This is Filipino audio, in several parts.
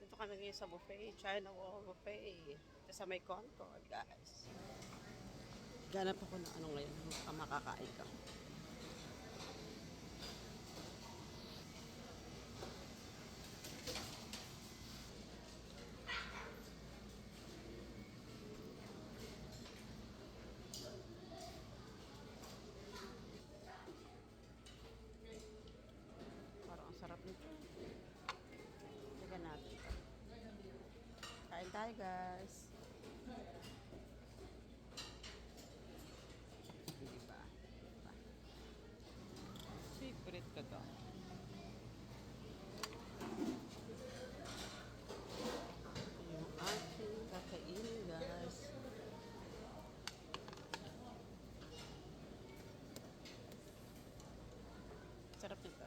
Dito kami ngayon sa buffet, China Wall Buffet. Ito sa may Concord, guys. Ganap ako ng ano ngayon, ang makakain ka. Parang ang sarap nito. Tignan natin. Kain tayo, guys. Diba? Diba? Favorite ko to. Yung ating kakainin, guys. Sarap nito.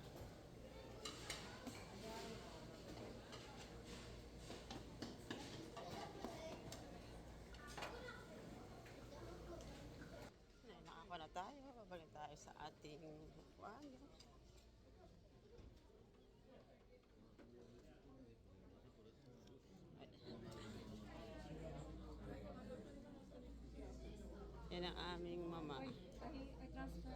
Nakako na tayo. Babalik tayo sa ating buwan. Yan ang aming mama. I transfer.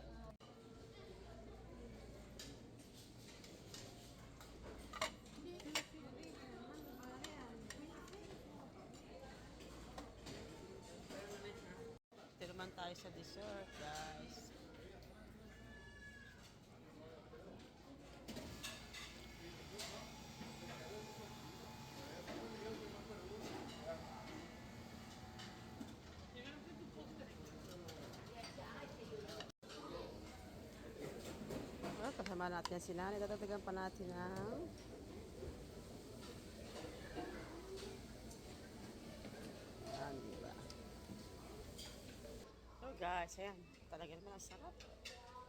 Ito naman tayo sa dessert, guys. Well, kasama natin si Nanay. Tatatagan pa natin ng diba? So guys, ayan. Talaga naman ang sarap.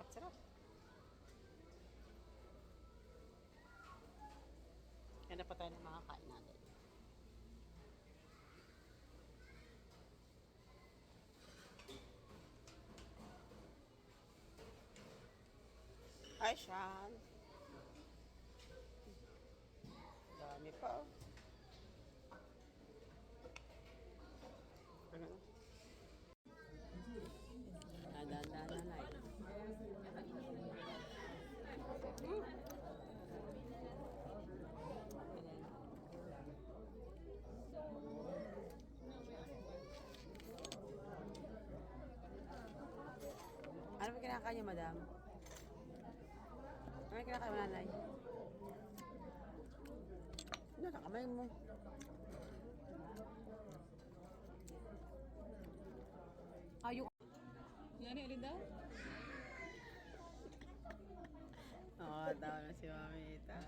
At sarap. Yan na pa tayo ng mga kain natin. Hi, Sean. Dami pa, oh. Ano? Dahan-dahan na lang. Ano ba kinakain niyo, madam? Ano ba kinakain mo, nanay? Ano, nakamay mo. Ayok. Yan alin daw? Oo, tawa na si Mamita.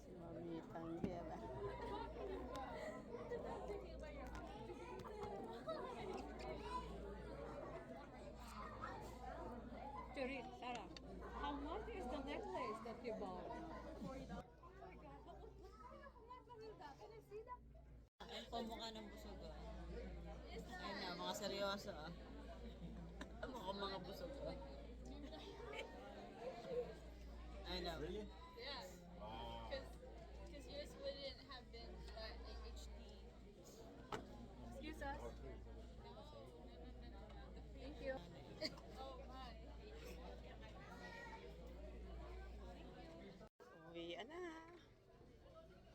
Si Mamita, hindi ba? Cherry, Sarah, how much is the necklace that you bought? $40. Oh my God, can I see that? Ay, pamukha ng busog, ah. Ayun na, mga seryoso, ah. Mukhang mga busog, ah. Ayun na. Really? Yeah, Wow. because yours wouldn't have been that like HD. Excuse us. Thank you. Oh my. Uwi na.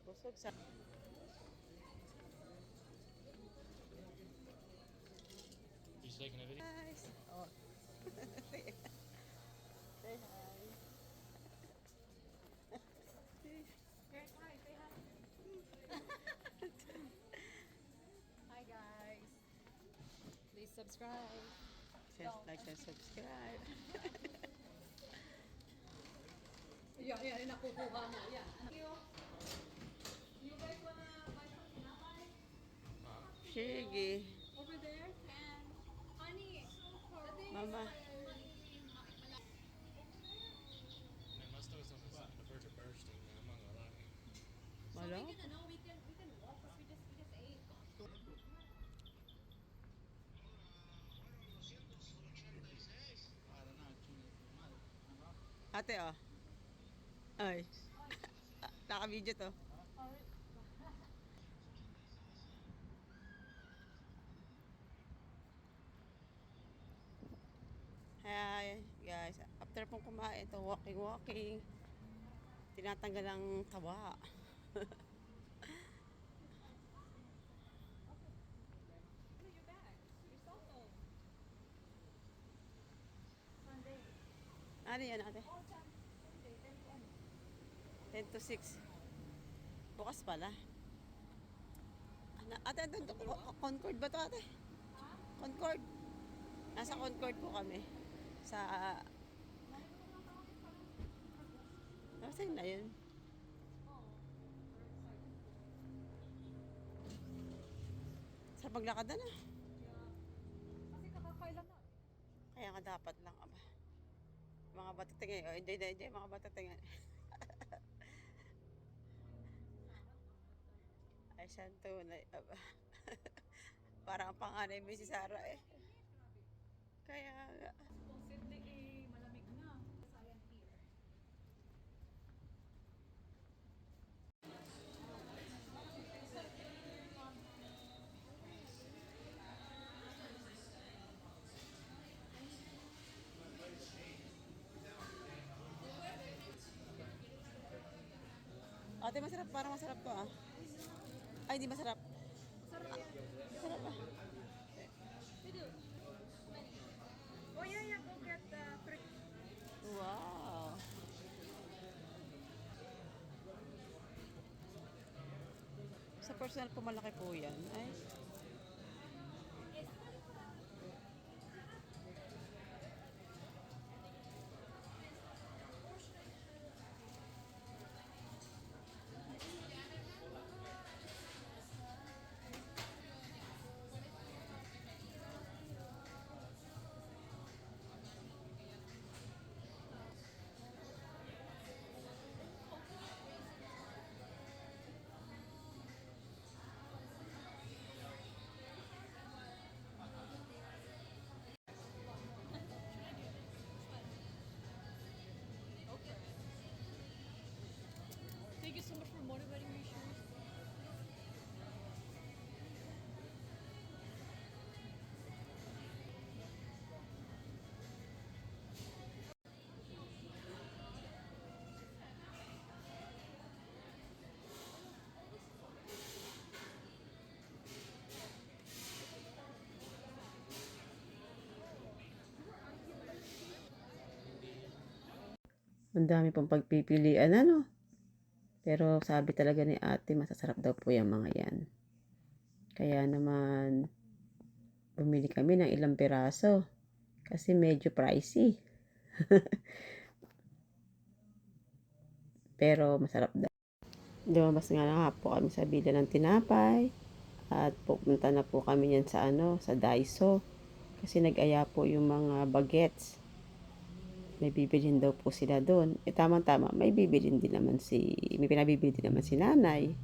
Busog sa... You taking a video? Guys. Oh. Say hi. Here, hi, say hi. Hi guys. Please subscribe. Just like and subscribe. Yan, nakukuha mo. Yan. You guys wanna buy some tinapay? Sige. Over there? And honey, the thing Mama. Man, my stomach's on the verge of bursting, man. I'm not gonna lie. Malo? we can walk because we just ate. ate, oh. Ay. Naka-video to. Hi, guys. After pong kumain, ito walking. Tinatanggal ang taba. Ano yan, ate? 10 to 6. Bukas pala. Ate, Concord ba to, ate? Concord. Nasa Concord po kami. Sa... Saan na yun? Sa paglakad na. Kasi kakakailan na. Kaya nga dapat lang, aba. Mga batatingin. Oh, hindi, mga batatingin. Ay, santo na, aba. Parang ang panganay mo si Sarah eh. Kaya nga. Supposedly, malamig na. Sayang here. Ate, masarap. Parang masarap to ah. Ay, hindi masarap. Masarap ah. Oh yeah, go get the Wow. Sa personal po malaki po yan. Ay. Thank you so much for motivating me, Shuri. Ang dami pong pagpipilian, ano? Pero sabi talaga ni ate, masasarap daw po yung mga yan. Kaya naman, bumili kami ng ilang piraso. Kasi medyo pricey. Pero masarap daw. Lumabas nga na nga po kami sa bila ng tinapay. At pupunta na po kami yan sa sa Daiso. Kasi nag-aya po yung mga bagets. May bibilhin daw po sila doon. Tama-tama, may pinabibili din naman si nanay.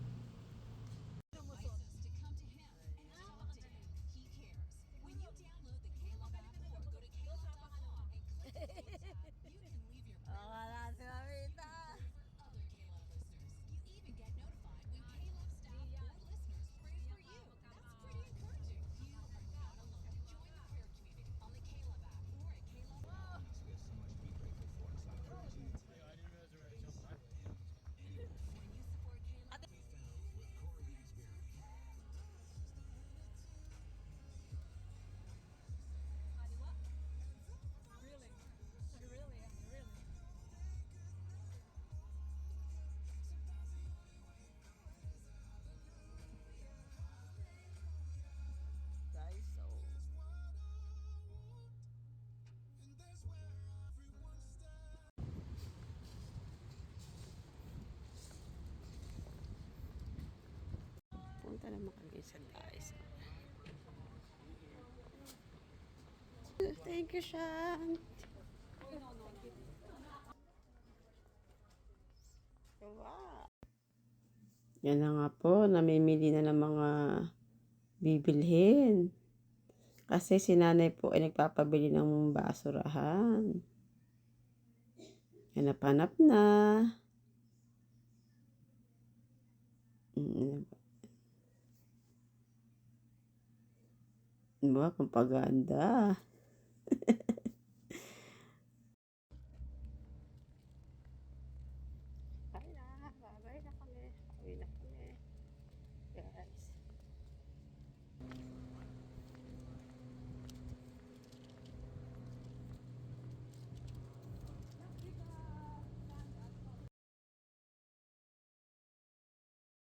Daiso. Punta naman kami sa Daiso. Thank you, Sean. Wow. Yan na nga po, namimili na ng mga bibilhin. Kasi si nanay po ay nagpapabili ng basurahan. Hanap-hanap na. Mm, diba? Pampaganda.